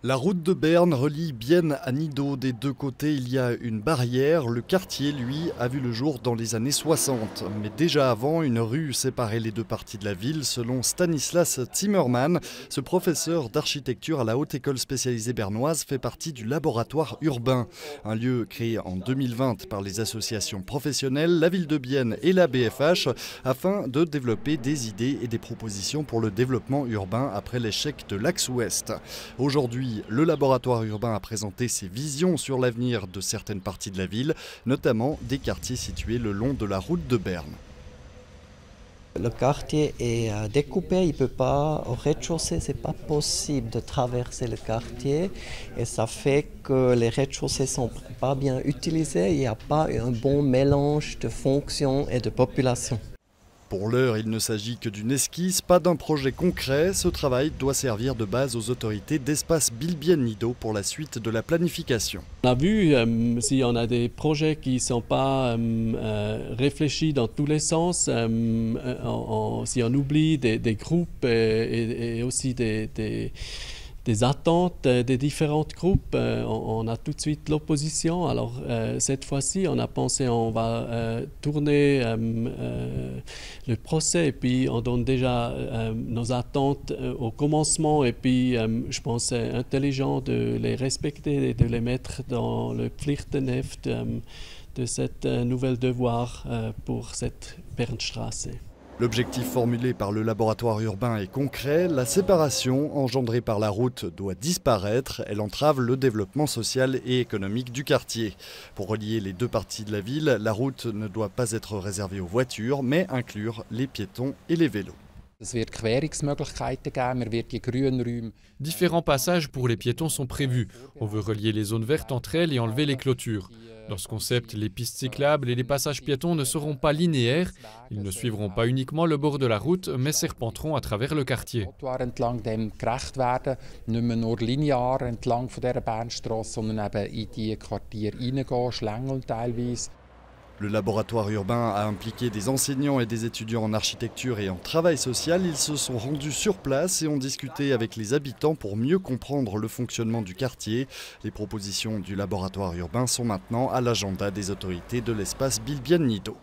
La route de Berne relie Bienne à Nidau. Des deux côtés, il y a une barrière. Le quartier, lui, a vu le jour dans les années 60. Mais déjà avant, une rue séparait les deux parties de la ville. Selon Stanislas Zimmermann, ce professeur d'architecture à la Haute École spécialisée bernoise fait partie du laboratoire urbain. Un lieu créé en 2020 par les associations professionnelles, la ville de Bienne et la BFH, afin de développer des idées et des propositions pour le développement urbain après l'échec de l'Axe Ouest. Aujourd'hui, le laboratoire urbain a présenté ses visions sur l'avenir de certaines parties de la ville, notamment des quartiers situés le long de la route de Berne. Le quartier est découpé, il ne peut pas, au rez-de-chaussée, ce n'est pas possible de traverser le quartier et ça fait que les rez-de-chaussée ne sont pas bien utilisés, il n'y a pas un bon mélange de fonctions et de population. Pour l'heure, il ne s'agit que d'une esquisse, pas d'un projet concret. Ce travail doit servir de base aux autorités d'Espace Bilbien-Nidau pour la suite de la planification. On a vu si on a des projets qui ne sont pas réfléchis dans tous les sens, si on oublie des groupes et aussi des attentes des différents groupes, on a tout de suite l'opposition. Alors cette fois-ci, on a pensé on va tourner le procès et puis on donne déjà nos attentes au commencement et puis je pense que c'est intelligent de les respecter et de les mettre dans le Pflichtenheft de cette nouvelle devoir pour cette Bernstraße. L'objectif formulé par le laboratoire urbain est concret. La séparation engendrée par la route doit disparaître. Elle entrave le développement social et économique du quartier. Pour relier les deux parties de la ville, la route ne doit pas être réservée aux voitures, mais inclure les piétons et les vélos. Différents passages pour les piétons sont prévus. On veut relier les zones vertes entre elles et enlever les clôtures. Dans ce concept, les pistes cyclables et les passages piétons ne seront pas linéaires. Ils ne suivront pas uniquement le bord de la route, mais serpenteront à travers le quartier. Le laboratoire urbain a impliqué des enseignants et des étudiants en architecture et en travail social. Ils se sont rendus sur place et ont discuté avec les habitants pour mieux comprendre le fonctionnement du quartier. Les propositions du laboratoire urbain sont maintenant à l'agenda des autorités de l'espace Bilbien-Nidau.